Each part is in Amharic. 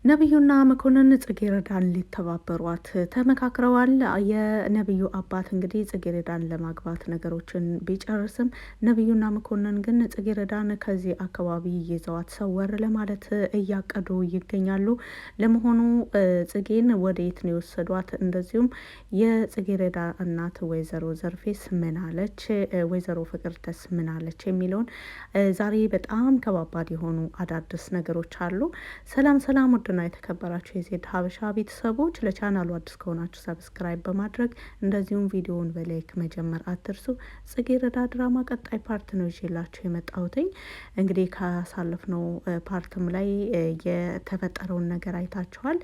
ነብዩና መኮንን ጽጌረዳን ሊተባበሯት ተመካክረዋል። የነብዩ አባት እንግዲህ ጽጌረዳን ለማግባት ነገሮችን ቢጨርስም ነብዩና መኮንን ግን ጽጌረዳን ከዚህ አካባቢ ይዘዋት ሰወር ለማለት እያቀዱ ይገኛሉ። ለመሆኑ ጽጌን ወደየት ነው የወሰዷት? እንደዚሁም የጽጌረዳ እናት ወይዘሮ ዘርፌስ ምን አለች? ወይዘሮ ፍቅርተስ ምን አለች? የሚለውን ዛሬ በጣም ከባባድ የሆኑ አዳዲስ ነገሮች አሉ። ሰላም ሰላም! ውድና የተከበራችሁ የዜድ ሀበሻ ቤተሰቦች ለቻናሉ አዲስ ከሆናችሁ ሰብስክራይብ በማድረግ እንደዚሁም ቪዲዮውን በላይክ መጀመር አትርሱ። ጽጌረዳ ድራማ ቀጣይ ፓርት ነው ይዤላችሁ የመጣሁትኝ። እንግዲህ ካሳለፍነው ፓርትም ላይ የተፈጠረውን ነገር አይታችኋል።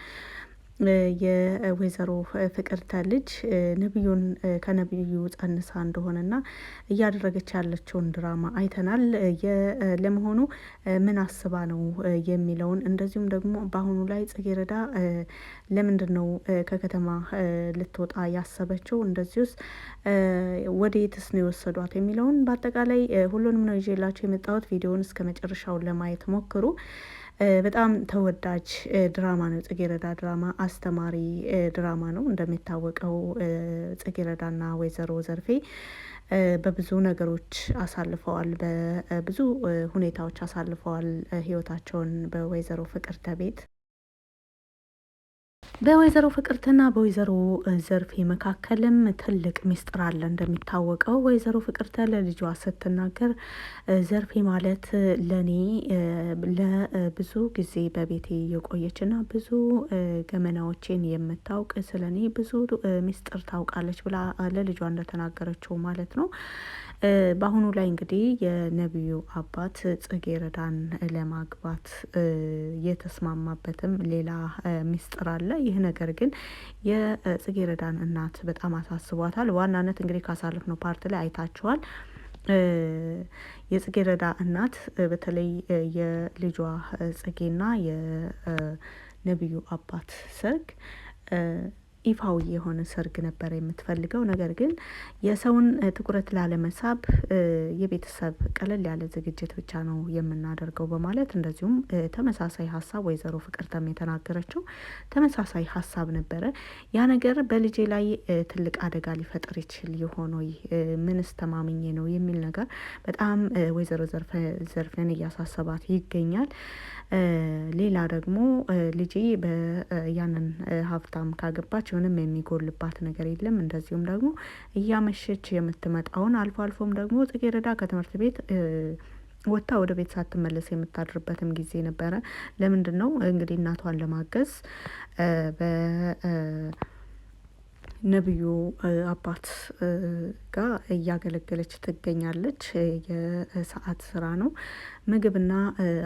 የወይዘሮ ፍቅርተ ልጅ ነብዩን ከነብዩ ጸንሳ እንደሆነና እያደረገች ያለችውን ድራማ አይተናል። ለመሆኑ ምን አስባ ነው የሚለውን እንደዚሁም ደግሞ በአሁኑ ላይ ጽጌረዳ ለምንድን ነው ከከተማ ልትወጣ ያሰበችው? እንደዚሁስ ወዴትስ ነው የወሰዷት የሚለውን በአጠቃላይ ሁሉንም ነው ይዤላችሁ የመጣሁት። ቪዲዮውን እስከ መጨረሻውን ለማየት ሞክሩ። በጣም ተወዳጅ ድራማ ነው ጽጌረዳ ድራማ። አስተማሪ ድራማ ነው። እንደሚታወቀው ጽጌረዳና ወይዘሮ ዘርፌ በብዙ ነገሮች አሳልፈዋል። በብዙ ሁኔታዎች አሳልፈዋል ህይወታቸውን በወይዘሮ ፍቅርተ ቤት። በወይዘሮ ፍቅርትና በወይዘሮ ዘርፌ መካከልም ትልቅ ሚስጥር አለ። እንደሚታወቀው ወይዘሮ ፍቅርተ ለልጇ ስትናገር ዘርፌ ማለት ለኔ ለብዙ ጊዜ በቤቴ የቆየችና ብዙ ገመናዎቼን የምታውቅ ስለኔ ብዙ ሚስጥር ታውቃለች ብላ ለልጇ እንደተናገረችው ማለት ነው። በአሁኑ ላይ እንግዲህ የነብዩ አባት ጽጌረዳን ለማግባት የተስማማበትም ሌላ ሚስጥር አለ። ይህ ነገር ግን የጽጌረዳን እናት በጣም አሳስቧታል። ዋናነት እንግዲህ ካሳለፍነው ፓርት ላይ አይታችኋል። የጽጌረዳ እናት በተለይ የልጇ ጽጌና የነብዩ አባት ሰርግ ይፋዊ የሆነ ሰርግ ነበር የምትፈልገው። ነገር ግን የሰውን ትኩረት ላለመሳብ የቤተሰብ ቀለል ያለ ዝግጅት ብቻ ነው የምናደርገው በማለት እንደዚሁም ተመሳሳይ ሀሳብ ወይዘሮ ፍቅርተም የተናገረችው ተመሳሳይ ሀሳብ ነበረ። ያ ነገር በልጄ ላይ ትልቅ አደጋ ሊፈጥር ይችል የሆነው ምንስ ተማምኜ ነው የሚል ነገር በጣም ወይዘሮ ዘርፌን እያሳሰባት ይገኛል። ሌላ ደግሞ ልጄ ያንን ሀብታም ካገባች ምንም የሚጎልባት ነገር የለም። እንደዚሁም ደግሞ እያመሸች የምትመጣውን አልፎ አልፎም ደግሞ ጽጌረዳ ከትምህርት ቤት ወጥታ ወደ ቤት ሳትመለስ የምታድርበትም ጊዜ ነበረ። ለምንድን ነው እንግዲህ እናቷን ለማገዝ በነብዩ አባት ጋር እያገለገለች ትገኛለች። የሰዓት ስራ ነው። ምግብና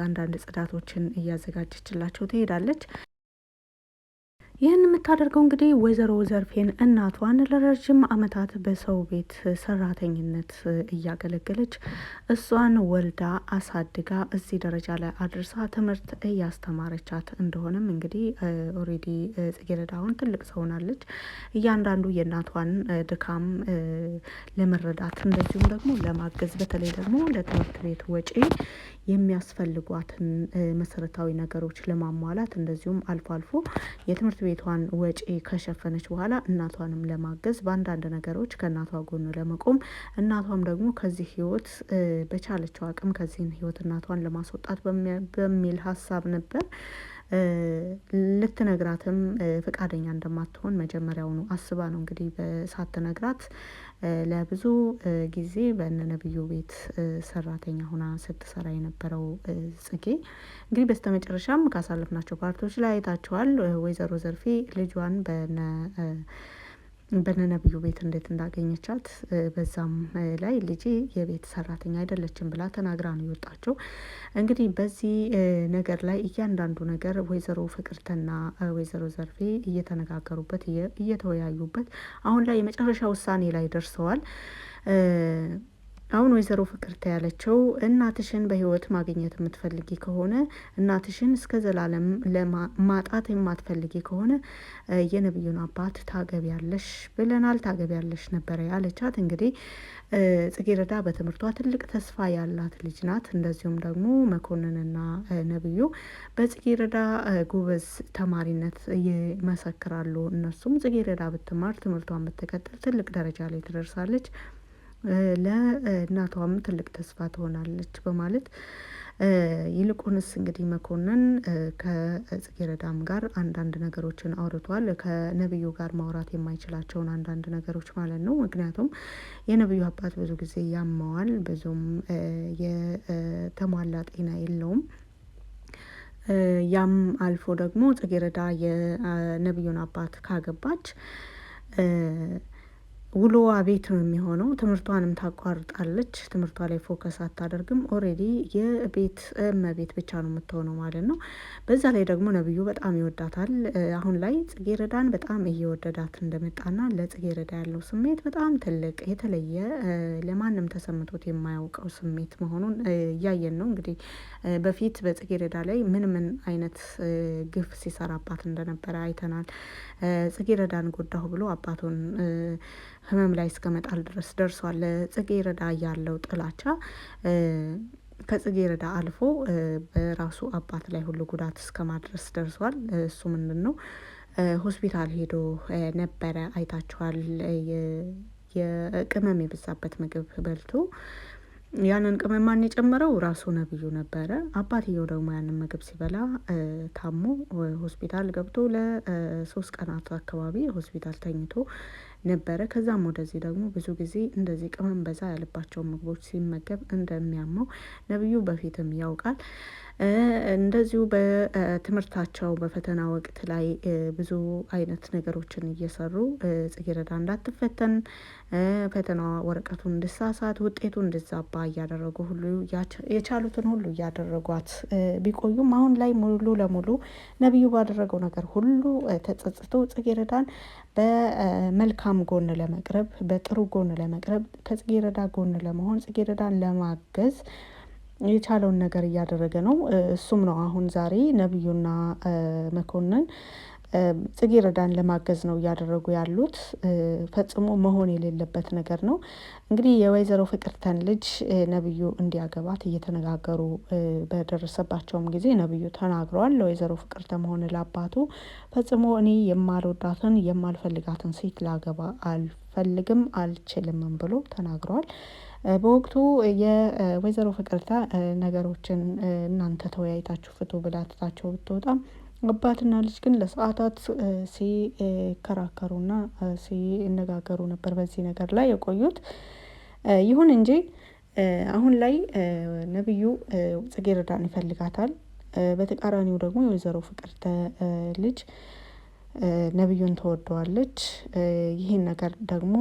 አንዳንድ ጽዳቶችን እያዘጋጀችላቸው ትሄዳለች። ይህን የምታደርገው እንግዲህ ወይዘሮ ዘርፌን እናቷን ለረጅም ዓመታት በሰው ቤት ሰራተኝነት እያገለገለች እሷን ወልዳ አሳድጋ እዚህ ደረጃ ላይ አድርሳ ትምህርት እያስተማረቻት እንደሆነም እንግዲህ ኦሬዲ ጽጌረዳውን ትልቅ ሰው ናለች። እያንዳንዱ የእናቷን ድካም ለመረዳት እንደዚሁም ደግሞ ለማገዝ በተለይ ደግሞ ለትምህርት ቤት ወጪ የሚያስፈልጓትን መሰረታዊ ነገሮች ለማሟላት እንደዚሁም አልፎ አልፎ የትምህርት ቤቷን ወጪ ከሸፈነች በኋላ እናቷንም ለማገዝ በአንዳንድ ነገሮች ከእናቷ ጎን ለመቆም እናቷም ደግሞ ከዚህ ህይወት በቻለችው አቅም ከዚህን ህይወት እናቷን ለማስወጣት በሚል ሀሳብ ነበር። ልትነግራትም ፈቃደኛ እንደማትሆን መጀመሪያውኑ አስባ ነው እንግዲህ ሳትነግራት ለብዙ ጊዜ በነብዩ ቤት ሰራተኛ ሆና ስትሰራ የነበረው ጽጌ እንግዲህ በስተመጨረሻም ካሳለፍናቸው ፓርቶች ላይ አይታችኋል። ወይዘሮ ዘርፌ ልጇን በነብዩ ቤት እንዴት እንዳገኘቻት በዛም ላይ ልጄ የቤት ሰራተኛ አይደለችም ብላ ተናግራ ነው የወጣቸው። እንግዲህ በዚህ ነገር ላይ እያንዳንዱ ነገር ወይዘሮ ፍቅርተና ወይዘሮ ዘርፌ እየተነጋገሩበት እየተወያዩበት አሁን ላይ የመጨረሻ ውሳኔ ላይ ደርሰዋል። አሁን ወይዘሮ ፍቅርተ ያለችው እናትሽን በህይወት ማግኘት የምትፈልጊ ከሆነ እናትሽን እስከ ዘላለም ማጣት የማትፈልጊ ከሆነ የነብዩን አባት ታገቢያለሽ ብለናል፣ ታገቢያለሽ ነበረ ያለቻት። እንግዲህ ጽጌረዳ በትምህርቷ ትልቅ ተስፋ ያላት ልጅ ናት። እንደዚሁም ደግሞ መኮንንና ነብዩ በጽጌረዳ ጎበዝ ተማሪነት ይመሰክራሉ። እነሱም ጽጌረዳ ብትማር ትምህርቷን ብትቀጥል ትልቅ ደረጃ ላይ ትደርሳለች፣ ለእናቷም ትልቅ ተስፋ ትሆናለች በማለት ይልቁንስ እንግዲህ መኮንን ከጽጌረዳም ጋር አንዳንድ ነገሮችን አውርቷል። ከነብዩ ጋር ማውራት የማይችላቸውን አንዳንድ ነገሮች ማለት ነው። ምክንያቱም የነብዩ አባት ብዙ ጊዜ ያመዋል፣ ብዙም የተሟላ ጤና የለውም። ያም አልፎ ደግሞ ጽጌረዳ የነብዩን አባት ካገባች ውሎዋ ቤት ነው የሚሆነው። ትምህርቷንም ታቋርጣለች። ትምህርቷ ላይ ፎከስ አታደርግም። ኦሬዲ የቤት እመቤት ብቻ ነው የምትሆነው ማለት ነው። በዛ ላይ ደግሞ ነብዩ በጣም ይወዳታል። አሁን ላይ ጽጌረዳን በጣም እየወደዳት እንደመጣና ለጽጌረዳ ያለው ስሜት በጣም ትልቅ የተለየ ለማንም ተሰምቶት የማያውቀው ስሜት መሆኑን እያየን ነው። እንግዲህ በፊት በጽጌረዳ ላይ ምን አይነት ግፍ ሲሰራባት እንደነበረ አይተናል። ጽጌረዳን ጎዳሁ ብሎ አባቱን ህመም ላይ እስከ መጣል ድረስ ደርሷል። ጽጌረዳ ያለው ጥላቻ ከጽጌረዳ አልፎ በራሱ አባት ላይ ሁሉ ጉዳት እስከ ማድረስ ደርሷል። እሱ ምንድነው ሆስፒታል ሄዶ ነበረ፣ አይታችኋል። የቅመም የበዛበት ምግብ በልቶ ያንን ቅመም ማን የጨመረው? ራሱ ነብዩ ነበረ። አባትየው ደግሞ ያንን ምግብ ሲበላ ታሞ ሆስፒታል ገብቶ ለ3 ቀናት አካባቢ ሆስፒታል ተኝቶ ነበረ። ከዛም ወደዚህ ደግሞ ብዙ ጊዜ እንደዚህ ቅመም በዛ ያለባቸው ምግቦች ሲመገብ እንደሚያመው ነብዩ በፊትም ያውቃል። እንደዚሁ በትምህርታቸው በፈተና ወቅት ላይ ብዙ አይነት ነገሮችን እየሰሩ ጽጌረዳ እንዳትፈተን፣ ፈተና ወረቀቱን እንድሳሳት፣ ውጤቱ እንድዛባ እያደረጉ ሁሉ የቻሉትን ሁሉ እያደረጓት ቢቆዩም አሁን ላይ ሙሉ ለሙሉ ነብዩ ባደረገው ነገር ሁሉ ተጸጽቶ ጽጌረዳን በመልካም ጎን ለመቅረብ፣ በጥሩ ጎን ለመቅረብ፣ ከጽጌረዳ ጎን ለመሆን፣ ጽጌረዳን ለማገዝ የቻለውን ነገር እያደረገ ነው። እሱም ነው አሁን ዛሬ ነብዩና መኮንን ጽጌረዳን ለማገዝ ነው እያደረጉ ያሉት። ፈጽሞ መሆን የሌለበት ነገር ነው። እንግዲህ የወይዘሮ ፍቅርተን ልጅ ነብዩ እንዲያገባት እየተነጋገሩ በደረሰባቸውም ጊዜ ነብዩ ተናግረዋል። ለወይዘሮ ፍቅርተም ሆነ ለአባቱ ፈጽሞ እኔ የማልወዳትን የማልፈልጋትን ሴት ላገባ አልፈልግም አልችልምም ብሎ ተናግረዋል። በወቅቱ የወይዘሮ ፍቅርተ ነገሮችን እናንተ ተወያይታችሁ ፍቱ ብላ ትታቸው ብትወጣም አባትና ልጅ ግን ለሰዓታት ሲከራከሩና ሲነጋገሩ ነበር በዚህ ነገር ላይ የቆዩት። ይሁን እንጂ አሁን ላይ ነብዩ ጽጌረዳን ይፈልጋታል። በተቃራኒው ደግሞ የወይዘሮ ፍቅርተ ልጅ ነብዩን ተወደዋለች። ይህን ነገር ደግሞ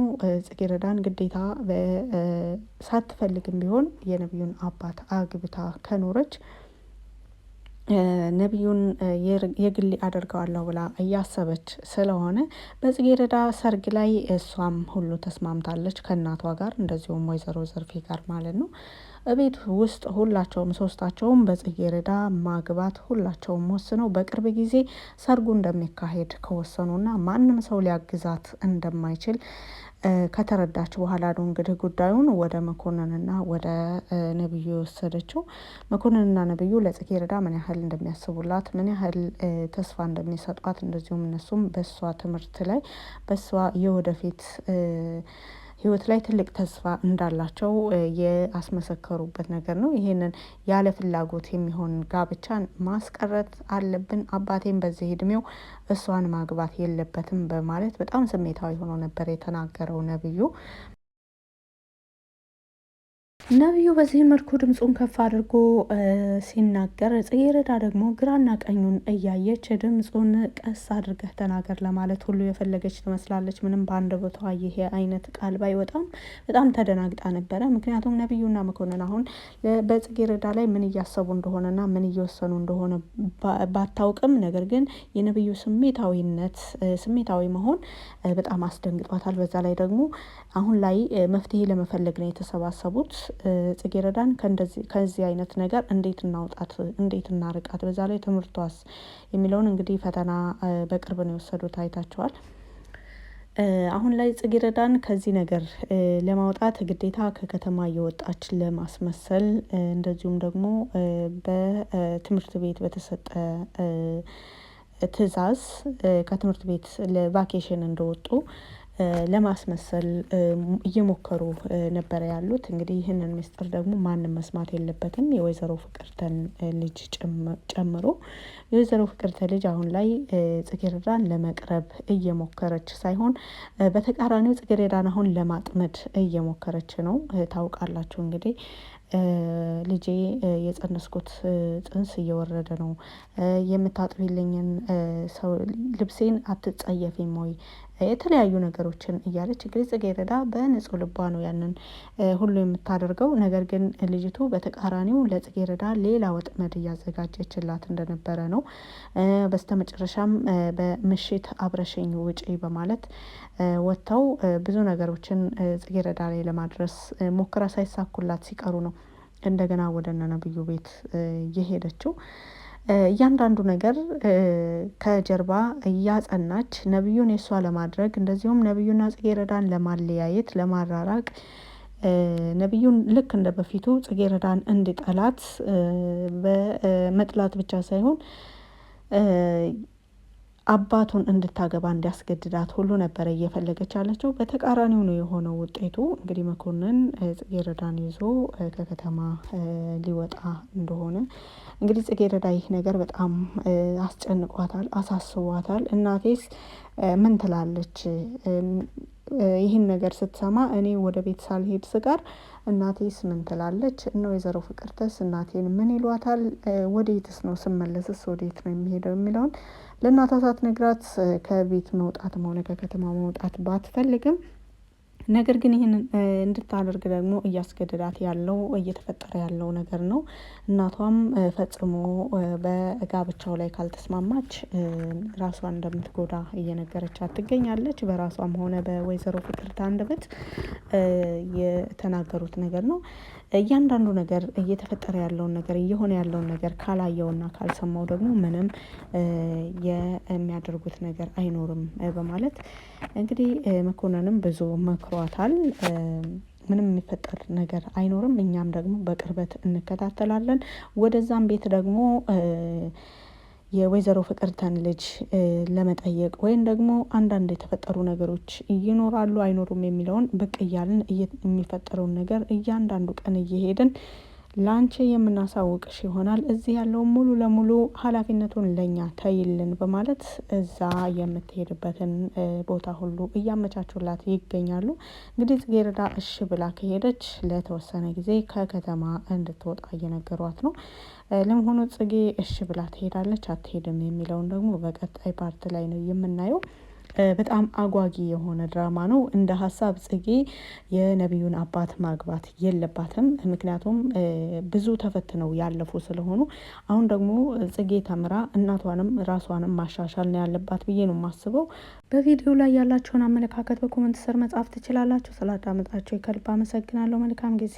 ጽጌረዳን ግዴታ ሳትፈልግም ቢሆን የነብዩን አባት አግብታ ከኖረች ነብዩን የግል አደርገዋለሁ ብላ እያሰበች ስለሆነ በጽጌረዳ ሰርግ ላይ እሷም ሁሉ ተስማምታለች ከእናቷ ጋር፣ እንደዚሁም ወይዘሮ ዘርፌ ጋር ማለት ነው። ቤት ውስጥ ሁላቸውም ሶስታቸውም በጽጌረዳ ማግባት ሁላቸውም ወስነው በቅርብ ጊዜ ሰርጉ እንደሚካሄድ ከወሰኑና ማንም ሰው ሊያግዛት እንደማይችል ከተረዳች በኋላ ነው እንግዲህ ጉዳዩን ወደ መኮንንና ወደ ነብዩ የወሰደችው። መኮንንና ነብዩ ለጽጌረዳ ምን ያህል እንደሚያስቡላት፣ ምን ያህል ተስፋ እንደሚሰጧት፣ እንደዚሁም እነሱም በእሷ ትምህርት ላይ በእሷ የወደፊት ህይወት ላይ ትልቅ ተስፋ እንዳላቸው ያስመሰከሩበት ነገር ነው። ይሄንን ያለ ፍላጎት የሚሆን ጋብቻን ማስቀረት አለብን፣ አባቴም በዚህ እድሜው እሷን ማግባት የለበትም በማለት በጣም ስሜታዊ ሆኖ ነበር የተናገረው ነብዩ። ነቢዩ በዚህን መልኩ ድምፁን ከፍ አድርጎ ሲናገር ጽጌረዳ ደግሞ ግራና ቀኙን እያየች ድምፁን ቀስ አድርገህ ተናገር ለማለት ሁሉ የፈለገች ትመስላለች። ምንም በአንደበቷ ይሄ አይነት ቃል ባይወጣም በጣም ተደናግጣ ነበረ። ምክንያቱም ነቢዩና መኮንን አሁን በጽጌረዳ ላይ ምን እያሰቡ እንደሆነና ምን እየወሰኑ እንደሆነ ባታውቅም፣ ነገር ግን የነቢዩ ስሜታዊ መሆን በጣም አስደንግጧታል። በዛ ላይ ደግሞ አሁን ላይ መፍትሄ ለመፈለግ ነው የተሰባሰቡት። ጽጌረዳን ከዚህ አይነት ነገር እንዴት እናውጣት፣ እንዴት እናርቃት፣ በዛ ላይ ትምህርቷስ የሚለውን እንግዲህ ፈተና በቅርብ ነው የወሰዱት፣ አይታቸዋል። አሁን ላይ ጽጌረዳን ከዚህ ነገር ለማውጣት ግዴታ ከከተማ እየወጣች ለማስመሰል እንደዚሁም ደግሞ በትምህርት ቤት በተሰጠ ትዕዛዝ ከትምህርት ቤት ለቫኬሽን እንደወጡ ለማስመሰል እየሞከሩ ነበረ ያሉት። እንግዲህ ይህንን ምስጢር ደግሞ ማንም መስማት የለበትም፣ የወይዘሮ ፍቅርተን ልጅ ጨምሮ። የወይዘሮ ፍቅርተ ልጅ አሁን ላይ ጽጌረዳን ለመቅረብ እየሞከረች ሳይሆን በተቃራኒው ጽጌረዳን አሁን ለማጥመድ እየሞከረች ነው። ታውቃላችሁ እንግዲህ ልጄ የጸነስኩት ጽንስ እየወረደ ነው፣ የምታጥቢልኝን ሰው ልብሴን አትጸየፊም ወይ? የተለያዩ ነገሮችን እያለች እንግዲህ ጽጌረዳ በንጹህ ልቧ ነው ያንን ሁሉ የምታደርገው። ነገር ግን ልጅቱ በተቃራኒው ለጽጌረዳ ሌላ ወጥመድ እያዘጋጀችላት እንደነበረ ነው። በስተመጨረሻም በምሽት አብረሽኝ ውጪ በማለት ወጥተው ብዙ ነገሮችን ጽጌረዳ ላይ ለማድረስ ሞክራ ሳይሳኩላት ሲቀሩ ነው እንደገና ወደ እነ ነብዩ ቤት የሄደችው። እያንዳንዱ ነገር ከጀርባ እያጸናች ነብዩን የሷ ለማድረግ እንደዚሁም ነብዩና ጽጌረዳን ለማለያየት ለማራራቅ ነብዩን ልክ እንደ በፊቱ ጽጌረዳን እንዲጠላት በመጥላት ብቻ ሳይሆን አባቱን እንድታገባ እንዲያስገድዳት ሁሉ ነበረ እየፈለገች ያለችው። በተቃራኒው ነው የሆነው ውጤቱ። እንግዲህ መኮንን ጽጌረዳን ይዞ ከከተማ ሊወጣ እንደሆነ እንግዲህ ጽጌረዳ ይህ ነገር በጣም አስጨንቋታል፣ አሳስቧታል። እናቴስ ምን ትላለች? ይህን ነገር ስትሰማ እኔ ወደ ቤት ሳልሄድ ስቀር እናቴስ ምን ትላለች? እነ ወይዘሮ ፍቅርተስ እናቴን ምን ይሏታል? ወዴትስ ነው ስመለስስ ወዴት ነው የሚሄደው የሚለውን ለእናቷ ሳትነግራት ከቤት መውጣትም ሆነ ከከተማ መውጣት ባትፈልግም ነገር ግን ይህንን እንድታደርግ ደግሞ እያስገደዳት ያለው እየተፈጠረ ያለው ነገር ነው። እናቷም ፈጽሞ በጋብቻው ላይ ካልተስማማች ራሷን እንደምትጎዳ እየነገረቻት ትገኛለች። በራሷም ሆነ በወይዘሮ ፍቅርተ አንደበት የተናገሩት ነገር ነው። እያንዳንዱ ነገር እየተፈጠረ ያለውን ነገር እየሆነ ያለውን ነገር ካላየውና ካልሰማው ደግሞ ምንም የሚያደርጉት ነገር አይኖርም በማለት እንግዲህ መኮንንም ብዙ መክሯታል። ምንም የሚፈጠር ነገር አይኖርም፣ እኛም ደግሞ በቅርበት እንከታተላለን። ወደዛም ቤት ደግሞ የወይዘሮ ፍቅርተን ልጅ ለመጠየቅ ወይም ደግሞ አንዳንድ የተፈጠሩ ነገሮች ይኖራሉ አይኖሩም የሚለውን ብቅ እያልን የሚፈጠረውን ነገር እያንዳንዱ ቀን እየሄድን ላንቺ የምናሳውቅሽ ይሆናል። እዚህ ያለው ሙሉ ለሙሉ ኃላፊነቱን ለኛ ተይልን በማለት እዛ የምትሄድበትን ቦታ ሁሉ እያመቻቹላት ይገኛሉ። እንግዲህ ጽጌረዳ እሺ ብላ ከሄደች ለተወሰነ ጊዜ ከከተማ እንድትወጣ እየነገሯት ነው። ለመሆኑ ጽጌ እሺ ብላ ትሄዳለች አትሄድም የሚለውን ደግሞ በቀጣይ ፓርት ላይ ነው የምናየው። በጣም አጓጊ የሆነ ድራማ ነው። እንደ ሀሳብ ጽጌ የነቢዩን አባት ማግባት የለባትም። ምክንያቱም ብዙ ተፈትነው ያለፉ ስለሆኑ አሁን ደግሞ ጽጌ ተምራ እናቷንም ራሷንም ማሻሻል ነው ያለባት ብዬ ነው የማስበው። በቪዲዮ ላይ ያላችሁን አመለካከት በኮመንት ስር መጻፍ ትችላላችሁ። ስላዳመጣችሁ ከልብ አመሰግናለሁ። መልካም ጊዜ